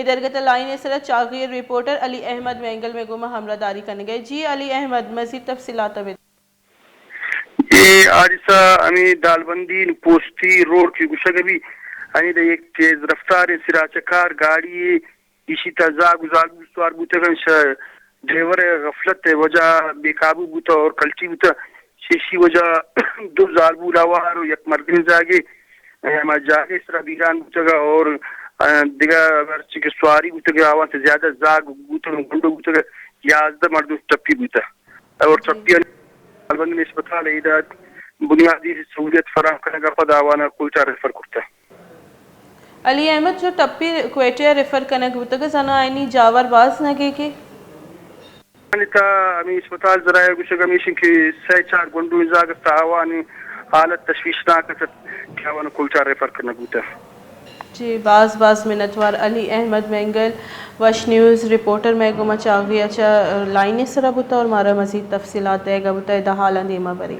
ادھر گتا لائن اس طرح چاغیر رپورٹر علی احمد وینگل میں گما حملہ داری کرنے گئے. جی علی احمد مزید تفصیلات اب یہ آج سا ہمیں دالبندی پوسٹی روڈ کی گشگ بھی ہمیں ایک تیز رفتار سرا چکار گاڑی اسی تزاگ سوار بوتگن ڈرائیور غفلت وجہ بے قابو بوتا اور کلچی بوتا شیشی وجہ دو زالبو لاوار یک مردن زاگے ہمارا جاگے سرا بیران بوتگا اور دیگا اگر چکے سواری بوتگا آوان سے زیادہ زاگ بوتا گنڈو بوتگا یازدہ مردوں ٹپی بوتا اور ٹپی دالبند میں اسپتال ایداد بنیادی سہولیت فراہم کرنے کا پد آوانا کوئٹہ ریفر کرتا ہے. علی احمد جو ٹپی کوئٹہ ریفر کرنے کے بتگا زنا آئینی جاور باز نگے کے تا ہمیں اسپتال ذرائع گوشگ ہمیشن کے سہ چار گنڈو ازاگت آوانی حالت تشویشناک کیا آوانا کوئٹہ ریفر کرنا بوتا ہے. جی باز منتوار علی احمد وینگل وش نیوز رپورٹر میں گما چاغی اچھا لائن اس طرح بتا اور مارا مزید تفصیلات دے گا بتا دا حالا دیما بری.